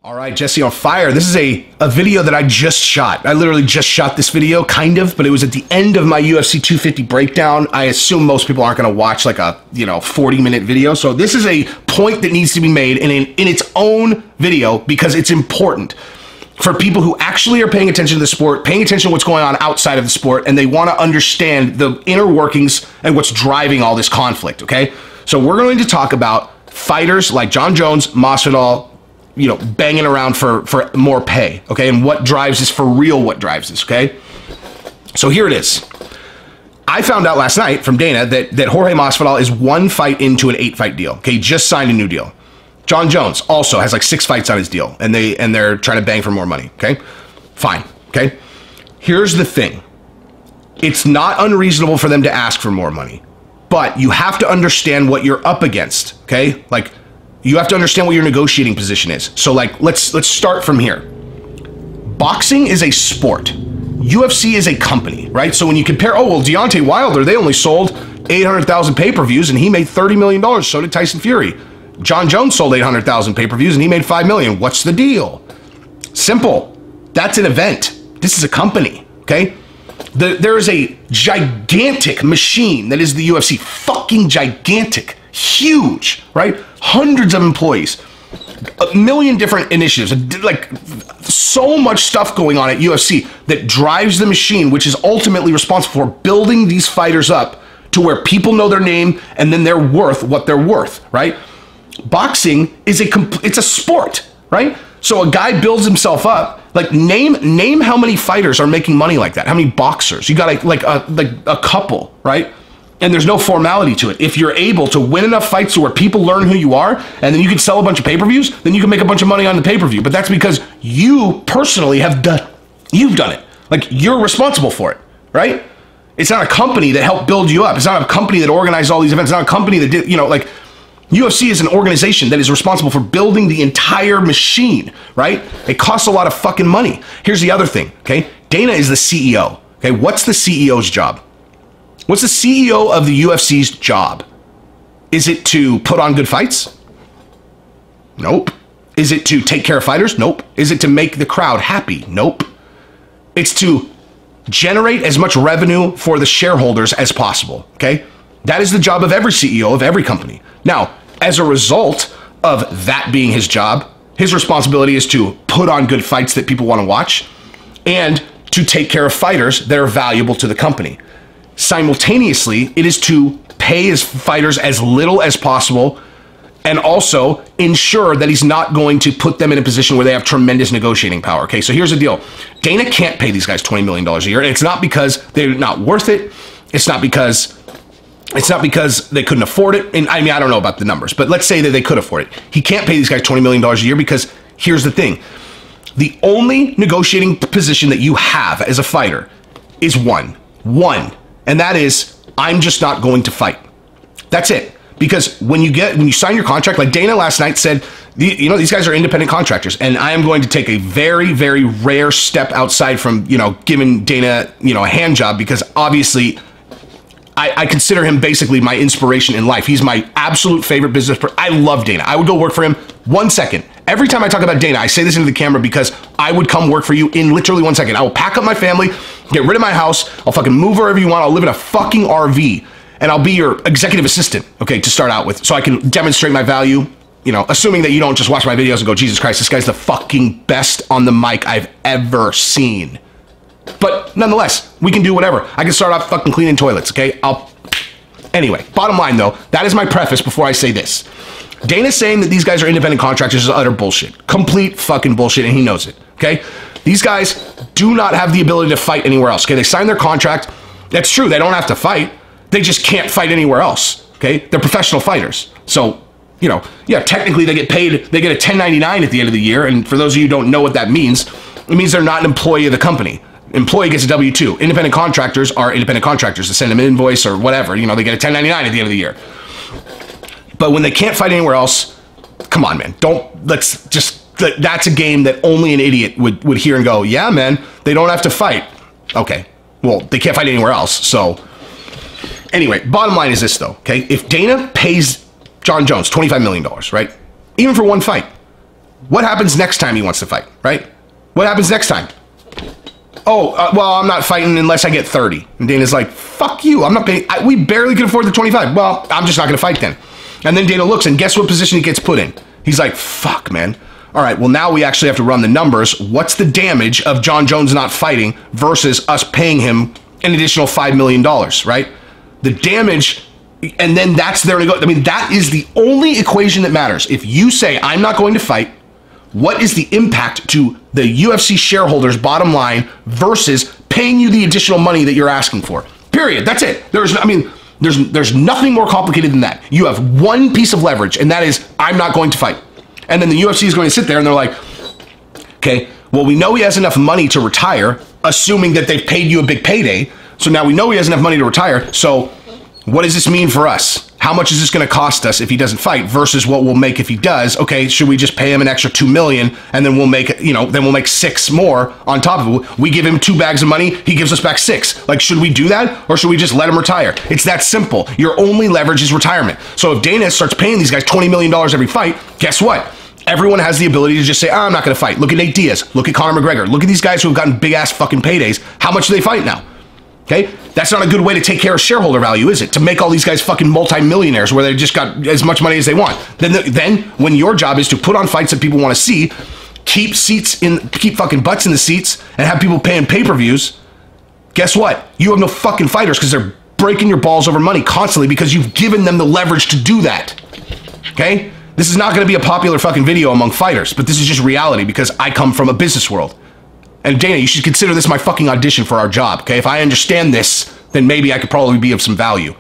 All right, Jesse on fire. This is a video that I just shot. I literally just shot this video, kind of, but it was at the end of my UFC 250 breakdown. I assume most people aren't going to watch like a, 40-minute video. So this is a point that needs to be made in its own video because it's important for people who actually are paying attention to the sport, paying attention to what's going on outside of the sport, and they want to understand the inner workings and what's driving all this conflict, okay? So we're going to talk about fighters like Jon Jones, Masvidal, banging around for more pay, okay? And what drives this, for real, what drives this, okay? So here it is. I found out last night from Dana that Jorge Masvidal is 1 fight into an 8-fight deal, okay? Just signed a new deal. Jon Jones also has like 6 fights on his deal, and they're trying to bang for more money, okay? Fine, okay? Here's the thing. It's not unreasonable for them to ask for more money, but you have to understand what you're up against, okay? Like, you have to understand what your negotiating position is. So like, let's start from here. Boxing is a sport. UFC is a company, right? So when you compare, Deontay Wilder, they only sold 800,000 pay-per-views and he made $30 million. So did Tyson Fury. Jon Jones sold 800,000 pay-per-views and he made $5 million. What's the deal? Simple. That's an event. This is a company, okay? There is a gigantic machine that is the UFC. Fucking gigantic. Huge, right? Hundreds of employees, a million different initiatives, like so much stuff going on at UFC that drives the machine, which is ultimately responsible for building these fighters up to where people know their name and then they're worth what they're worth, right? Boxing is it's a sport, right? So a guy builds himself up. Like name how many fighters are making money like that? How many boxers? You got like a couple, right? And there's no formality to it. If you're able to win enough fights to where people learn who you are, and then you can sell a bunch of pay-per-views, then you can make a bunch of money on the pay-per-view. But that's because you personally you've done it. Like, you're responsible for it, right? It's not a company that helped build you up. It's not a company that organized all these events. It's not a company that did, like, UFC is an organization that is responsible for building the entire machine, right? It costs a lot of fucking money. Here's the other thing, okay? Dana is the CEO, okay? What's the CEO's job? What's the CEO of the UFC's job? Is it to put on good fights? Nope. Is it to take care of fighters? Nope. Is it to make the crowd happy? Nope. It's to generate as much revenue for the shareholders as possible, okay? That is the job of every CEO of every company. Now, as a result of that being his job, his responsibility is to put on good fights that people want to watch and to take care of fighters that are valuable to the company. Simultaneously, it is to pay his fighters as little as possible and also ensure that he's not going to put them in a position where they have tremendous negotiating power. Okay, so here's the deal. Dana can't pay these guys $20 million a year, and it's not because they're not worth it. It's not because they couldn't afford it. And I mean, I don't know about the numbers, but let's say that they could afford it. He can't pay these guys $20 million a year because here's the thing. The only negotiating position that you have as a fighter is one. And that is, I'm just not going to fight. That's it. Because when you sign your contract, like Dana last night said, these guys are independent contractors, and I am going to take a very, very rare step outside from, giving Dana, a hand job, because obviously I consider him basically my inspiration in life. He's my absolute favorite business person. I love Dana. I would go work for him 1 second. Every time I talk about Dana, I say this into the camera because I would come work for you in literally 1 second. I will pack up my family, get rid of my house. I'll fucking move wherever you want. I'll live in a fucking RV, and I'll be your executive assistant, okay, to start out with, so I can demonstrate my value, assuming that you don't just watch my videos and go, Jesus Christ, this guy's the fucking best on the mic I've ever seen. But nonetheless, we can do whatever. I can start off fucking cleaning toilets, okay? Anyway, bottom line though, that is my preface before I say this. Dana saying that these guys are independent contractors is utter bullshit. Complete fucking bullshit, and he knows it, okay? These guys do not have the ability to fight anywhere else, okay? They signed their contract. That's true, they don't have to fight. They just can't fight anywhere else, okay? They're professional fighters. So, yeah, technically they get paid, they get a 1099 at the end of the year, and for those of you who don't know what that means, it means they're not an employee of the company. Employee gets a W-2. Independent contractors are independent contractors. To send them an invoice or whatever, they get a 1099 at the end of the year. But when they can't fight anywhere else, come on, man. That's a game that only an idiot would hear and go, yeah, man, they don't have to fight. Okay, well, they can't fight anywhere else. So anyway, bottom line is this though, okay? If Dana pays Jon Jones $25 million, right? Even for 1 fight, What happens next time he wants to fight, right? What happens next time? Oh, well, I'm not fighting unless I get 30. And Dana's like, fuck you. I'm not paying. We barely can afford the 25. Well, I'm just not going to fight then. And then Dana looks, and guess what position he gets put in? He's like, fuck, man. All right, well, now we actually have to run the numbers. What's the damage of John Jones not fighting versus us paying him an additional $5 million, right? The damage, and then that's there to go. I mean, that is the only equation that matters. If you say, I'm not going to fight, what is the impact to the UFC shareholders' bottom line versus paying you the additional money that you're asking for? Period. That's it. There's nothing more complicated than that. You have one piece of leverage, and that is, I'm not going to fight. And then the UFC is going to sit there and they're like, okay, well, we know he has enough money to retire, assuming that they've paid you a big payday. So now we know he has enough money to retire. So what does this mean for us? How much is this going to cost us if he doesn't fight versus what we'll make if he does? Okay, should we just pay him an extra $2 million and then we'll make, then we'll make 6 more on top of it? We give him 2 bags of money, he gives us back 6. Like, should we do that or should we just let him retire? It's that simple. Your only leverage is retirement. So if Dana starts paying these guys $20 million every fight, guess what? Everyone has the ability to just say, I'm not going to fight. Look at Nate Diaz. Look at Conor McGregor. Look at these guys who have gotten big-ass fucking paydays. How much do they fight now? Okay? That's not a good way to take care of shareholder value, is it? To make all these guys fucking multi-millionaires where they just got as much money as they want. Then when your job is to put on fights that people want to see, keep fucking butts in the seats, and have people paying pay-per-views, guess what? You have no fucking fighters because they're breaking your balls over money constantly because you've given them the leverage to do that. Okay? This is not going to be a popular fucking video among fighters, but this is just reality because I come from a business world. And Dana, you should consider this my fucking audition for our job, okay? If I understand this, then maybe I could probably be of some value.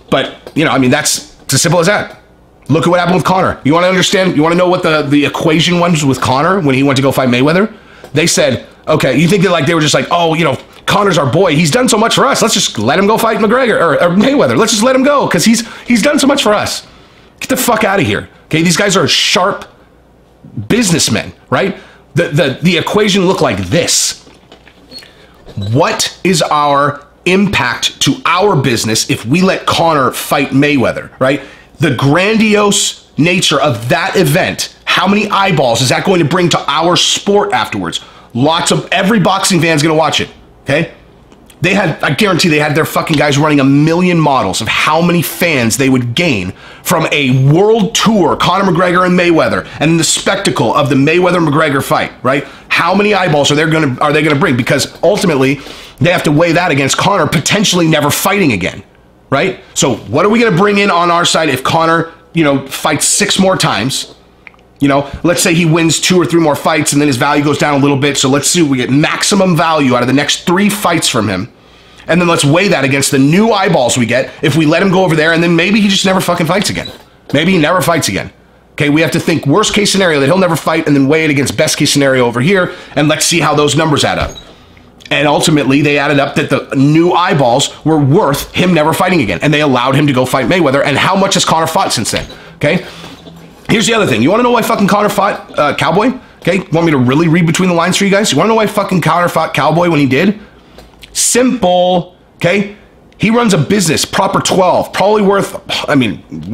But, that's as simple as that. Look at what happened with Conor. You want to understand, you want to know what the equation was with Conor when he went to go fight Mayweather? They said, okay, you think that they were just like, oh, Conor's our boy. He's done so much for us. Let's just let him go fight McGregor or Mayweather. Let's just let him go because he's done so much for us. Get the fuck out of here. Okay, these guys are sharp businessmen, right? The equation looked like this. What is our impact to our business if we let Conor fight Mayweather, right? The grandiose nature of that event, how many eyeballs is that going to bring to our sport afterwards? Every boxing fan's gonna watch it, okay? I guarantee they had their fucking guys running 1 million models of how many fans they would gain from a world tour, Conor McGregor and Mayweather, and the spectacle of the Mayweather-McGregor fight, right? How many eyeballs are they gonna bring? Because ultimately, they have to weigh that against Conor potentially never fighting again, right? So what are we gonna bring in on our side if Conor, fights 6 more times? Let's say he wins 2 or 3 more fights and then his value goes down a little bit. So let's see, we get maximum value out of the next 3 fights from him. And then let's weigh that against the new eyeballs we get if we let him go over there and then maybe he just never fucking fights again. Maybe he never fights again. Okay, we have to think worst case scenario that he'll never fight and then weigh it against best case scenario over here and let's see how those numbers add up. And ultimately they added up that the new eyeballs were worth him never fighting again. And they allowed him to go fight Mayweather. And how much has Conor fought since then? Okay. Here's the other thing. You want to know why fucking Conor fought Cowboy? Okay, want me to really read between the lines for you guys? You want to know why fucking Conor fought Cowboy when he did? Simple, okay? He runs a business, Proper 12, probably worth,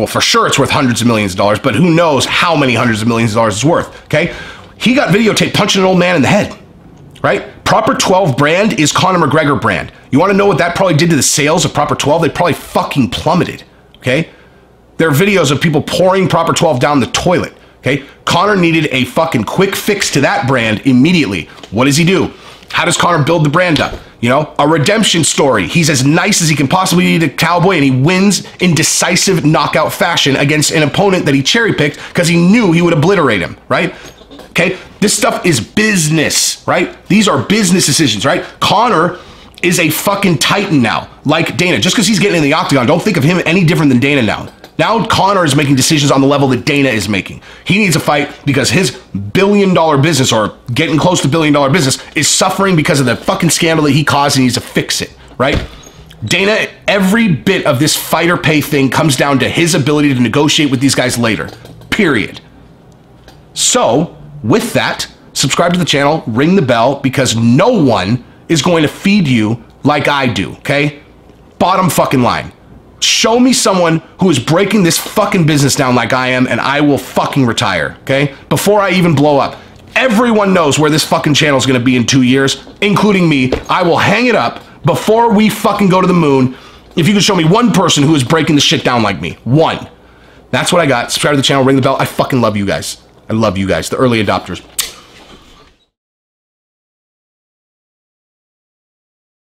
for sure it's worth hundreds of millions of dollars, but who knows how many hundreds of millions of dollars it's worth, okay? He got videotaped punching an old man in the head, right? Proper 12 brand is Conor McGregor brand. You want to know what that probably did to the sales of Proper 12? They probably fucking plummeted, okay? There are videos of people pouring Proper 12 down the toilet, okay? Conor needed a fucking quick fix to that brand immediately. What does he do? How does Conor build the brand up? A redemption story. He's as nice as he can possibly be to Cowboy, and he wins in decisive knockout fashion against an opponent that he cherry-picked because he knew he would obliterate him, right? Okay? This stuff is business, right? These are business decisions, right? Conor is a fucking titan now, like Dana. Just because he's getting in the octagon, don't think of him any different than Dana now. Now Conor is making decisions on the level that Dana is making. He needs a fight because his billion-dollar business, or getting close to billion-dollar business, is suffering because of the fucking scandal that he caused and he needs to fix it, right? Dana, every bit of this fighter pay thing comes down to his ability to negotiate with these guys later, period. So, with that, subscribe to the channel, ring the bell, because no one is going to feed you like I do, okay? Bottom fucking line. Show me someone who is breaking this fucking business down like I am, and I will fucking retire, okay? Before I even blow up. Everyone knows where this fucking channel is going to be in 2 years, including me. I will hang it up before we fucking go to the moon if you can show me one person who is breaking the shit down like me. One. That's what I got. Subscribe to the channel, ring the bell. I fucking love you guys. I love you guys, the early adopters.